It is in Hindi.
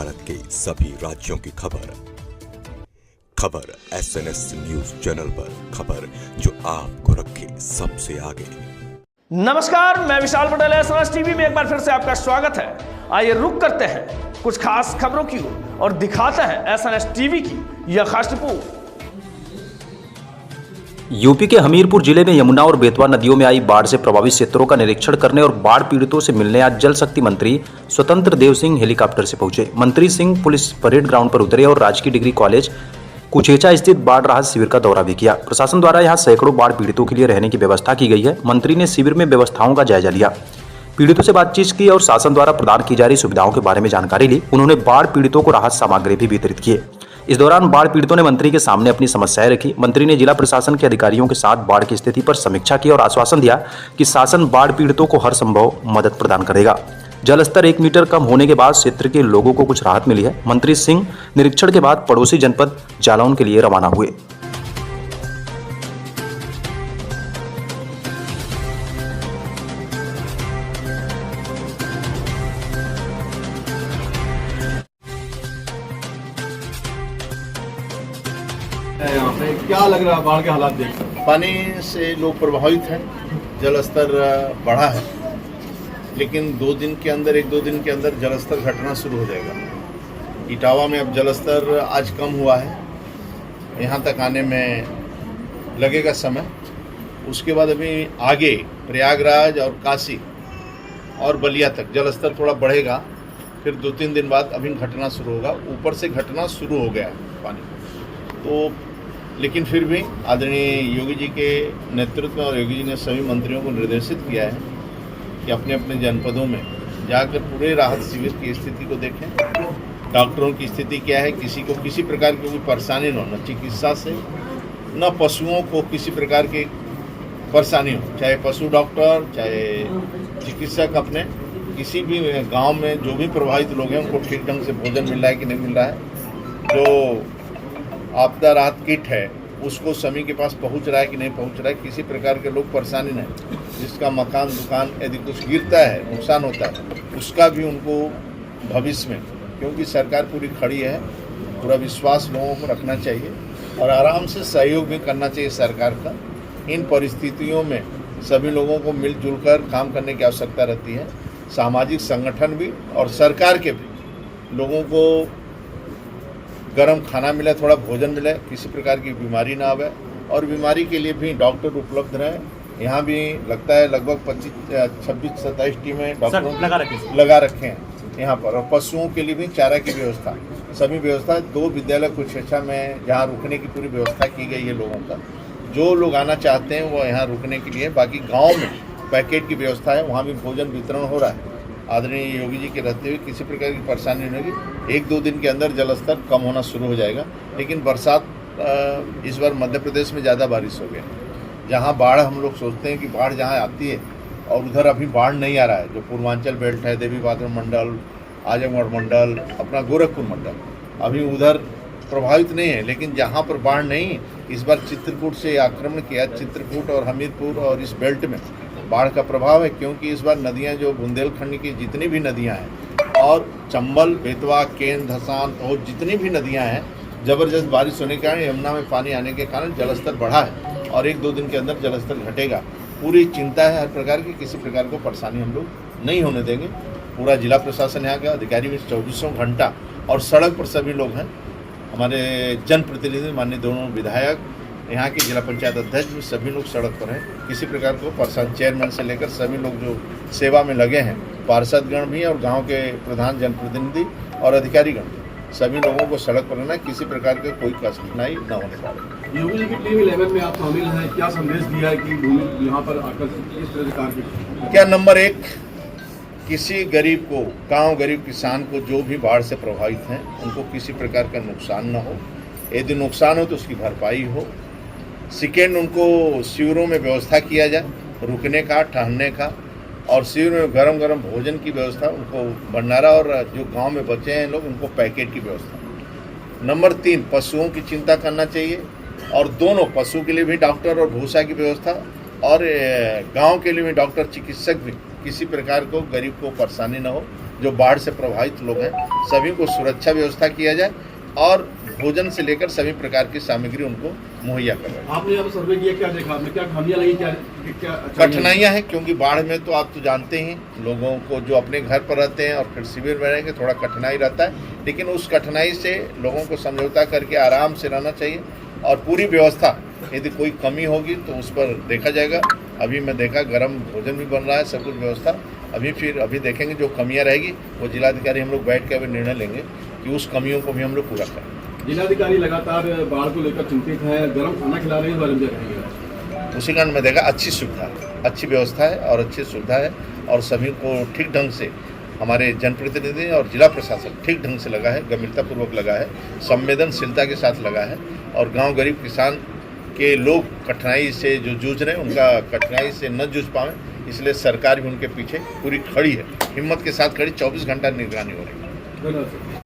भारत के सभी राज्यों की खबर SNS न्यूज चैनल पर, खबर जो आपको रखे सबसे आगे। नमस्कार, मैं विशाल पटेल, SNS टीवी में एक बार फिर से आपका स्वागत है। आइए रुक करते हैं कुछ खास खबरों की ओर और दिखाते हैं SNS टीवी की यह खास रिपोर्ट। यूपी के हमीरपुर जिले में यमुना और बेतवा नदियों में आई बाढ़ से प्रभावित क्षेत्रों का निरीक्षण करने और बाढ़ पीड़ितों से मिलने आज जल शक्ति मंत्री स्वतंत्र देव सिंह हेलीकॉप्टर से पहुंचे। मंत्री सिंह पुलिस परेड ग्राउंड पर उतरे और राजकीय डिग्री कॉलेज कुचेचा स्थित बाढ़ राहत शिविर का दौरा भी किया। प्रशासन द्वारा यहां सैकड़ों बाढ़ पीड़ितों के लिए रहने की व्यवस्था की गई है। मंत्री ने शिविर में व्यवस्थाओं का जायजा लिया, पीड़ितों से बातचीत की और शासन द्वारा प्रदान की जा रही सुविधाओं के बारे में जानकारी ली। उन्होंने बाढ़ पीड़ितों को राहत सामग्री भी वितरित किए। इस दौरान बाढ़ पीड़ितों ने मंत्री के सामने अपनी समस्याएं रखी। मंत्री ने जिला प्रशासन के अधिकारियों के साथ बाढ़ की स्थिति पर समीक्षा की और आश्वासन दिया कि शासन बाढ़ पीड़ितों को हर संभव मदद प्रदान करेगा। जल स्तर 1 मीटर कम होने के बाद क्षेत्र के लोगों को कुछ राहत मिली है। मंत्री सिंह निरीक्षण के बाद पड़ोसी जनपद जालौन के लिए रवाना हुए। यहाँ पे क्या लग रहा है बाढ़ के हालात देख? पानी से लोग प्रभावित हैं, जल स्तर बढ़ा है, लेकिन 1-2 दिन के अंदर जल स्तर घटना शुरू हो जाएगा। इटावा में अब जल स्तर आज कम हुआ है, यहाँ तक आने में लगेगा समय। उसके बाद अभी आगे प्रयागराज और काशी और बलिया तक जल स्तर थोड़ा बढ़ेगा, फिर 2-3 दिन बाद अभी घटना शुरू होगा। ऊपर से घटना शुरू हो गया है पानी तो, लेकिन फिर भी आदरणीय योगी जी के नेतृत्व में और योगी जी ने सभी मंत्रियों को निर्देशित किया है कि अपने अपने जनपदों में जाकर पूरे राहत शिविर की स्थिति को देखें, डॉक्टरों की स्थिति क्या है, किसी को किसी प्रकार की कोई परेशानी न हो, न चिकित्सा से न पशुओं को किसी प्रकार की परेशानी हो, चाहे पशु डॉक्टर चाहे चिकित्सक अपने किसी भी गांव में जो भी प्रभावित लोग हैं उनको ठीक ढंग से भोजन मिल रहा है कि नहीं मिल रहा है, जो आपदा राहत किट है उसको समय के पास पहुंच रहा है कि नहीं पहुंच रहा है, किसी प्रकार के लोग परेशानी नहीं, जिसका मकान दुकान यदि कुछ गिरता है, नुकसान होता है, उसका भी उनको भविष्य में, क्योंकि सरकार पूरी खड़ी है, पूरा विश्वास लोगों को रखना चाहिए और आराम से सहयोग भी करना चाहिए सरकार का। इन परिस्थितियों में सभी लोगों को मिलजुल कर काम करने की आवश्यकता रहती है। सामाजिक संगठन भी और सरकार के भी लोगों को गर्म खाना मिले, थोड़ा भोजन मिले, किसी प्रकार की बीमारी ना आवे और बीमारी के लिए भी डॉक्टर उपलब्ध रहे। यहाँ भी लगता है लगभग 26-27 टीमें डॉक्टरों लगा रखे हैं यहाँ पर, और पशुओं के लिए भी चारा की व्यवस्था, सभी व्यवस्था 2 विद्यालय कुचेचा में जहाँ रुकने की पूरी व्यवस्था की गई है लोगों का। जो लोग आना चाहते हैं वो यहाँ रुकने के लिए, बाकी गाँव में पैकेट की व्यवस्था है, वहाँ भी भोजन वितरण हो रहा है। आदरणीय योगी जी के रहते हुए किसी प्रकार की परेशानी नहीं होगी। 1-2 दिन के अंदर जल स्तर कम होना शुरू हो जाएगा। लेकिन बरसात इस बार मध्य प्रदेश में ज़्यादा बारिश हो गई, जहाँ बाढ़ हम लोग सोचते हैं कि बाढ़ जहाँ आती है और उधर अभी बाढ़ नहीं आ रहा है, जो पूर्वांचल बेल्ट है, देवी पाटन मंडल, आजमगढ़ मंडल, अपना गोरखपुर मंडल, अभी उधर प्रभावित नहीं है। लेकिन जहाँ पर बाढ़ नहीं, इस बार चित्रकूट से आक्रमण किया, चित्रकूट और हमीरपुर और इस बेल्ट में बाढ़ का प्रभाव है, क्योंकि इस बार नदियां जो बुंदेलखंड की जितनी भी नदियां हैं और चंबल, बेतवा, केन, धसान और जितनी भी नदियां हैं, ज़बरदस्त बारिश होने के कारण यमुना में पानी आने के कारण जलस्तर बढ़ा है और 1-2 दिन के अंदर जलस्तर घटेगा। पूरी चिंता है हर प्रकार की, किसी प्रकार को परेशानी हम लोग नहीं होने देंगे। पूरा जिला प्रशासन यहाँ का अधिकारी भी 24 घंटा और सड़क पर सभी लोग हैं। हमारे जनप्रतिनिधि माननीय दोनों विधायक, यहाँ के जिला पंचायत अध्यक्ष भी सभी लोग सड़क पर हैं। किसी प्रकार को परेशान, चेयरमैन से लेकर सभी लोग जो सेवा में लगे हैं, पार्षदगण भी और गांव के प्रधान जनप्रतिनिधि और अधिकारीगण, सभी लोगों को सड़क पर रहना, किसी प्रकार के कोई कठिनाई न होने पाए। योगी जी की टीम 11 में आप शामिल हैं, क्या संदेश दिया है कि भूमि यहाँ पर आकर किस प्रकार की? क्या नंबर 1, किसी गरीब को, गाँव गरीब किसान को जो भी बाढ़ से प्रभावित हैं उनको किसी प्रकार का नुकसान न हो, यदि नुकसान हो तो उसकी भरपाई हो। सेकेंड, उनको शिविरों में व्यवस्था किया जाए, रुकने का, ठहरने का, और शिविर में गरम गरम भोजन की व्यवस्था, उनको भंडारा, और जो गांव में बचे हैं लोग उनको पैकेट की व्यवस्था। नंबर 3, पशुओं की चिंता करना चाहिए और दोनों पशु के लिए भी डॉक्टर और भूसा की व्यवस्था, और गांव के लिए भी डॉक्टर चिकित्सक भी, किसी प्रकार को गरीब को परेशानी न हो जो बाढ़ से प्रभावित लोग हैं सभी को सुरक्षा व्यवस्था किया जाए और भोजन से लेकर सभी प्रकार की सामग्री उनको मुहैया करवाएं। आपने यहाँ सर्वे किया, क्या देखा आपने, क्या खामियां लगी, क्या कठिनाइयां हैं? क्योंकि बाढ़ में तो आप तो जानते ही लोगों को जो अपने घर पर रहते हैं और फिर शिविर में रहेंगे थोड़ा कठिनाई रहता है, लेकिन उस कठिनाई से लोगों को समझौता करके आराम से रहना चाहिए और पूरी व्यवस्था यदि कोई कमी होगी तो उस पर देखा जाएगा। अभी मैं देखा गर्म भोजन भी बन रहा है, सब कुछ व्यवस्था अभी देखेंगे। जो कमियां रहेगी वो जिलाधिकारी हम लोग बैठ के अभी निर्णय लेंगे कि उस कमियों को भी हम लोग पूरा करें। जिलाधिकारी लगातार बाढ़ को लेकर चिंतित है, गर्म खाना खिला रहे हैं, इस बारे में क्या कहेंगे? उसी कारण मैं देखा अच्छी सुविधा है, अच्छी व्यवस्था है और अच्छी सुविधा है और सभी को ठीक ढंग से हमारे जनप्रतिनिधि और जिला प्रशासन ठीक ढंग से लगा है, गंभीरतापूर्वक लगा है, संवेदनशीलता के साथ लगा है और गांव गरीब किसान के लोग कठिनाई से जो जूझ रहे हैं उनका कठिनाई से न जूझ पाएं, इसलिए सरकार भी उनके पीछे पूरी खड़ी है, हिम्मत के साथ खड़ी, 24 घंटा निगरानी हो रही है। धन्यवाद।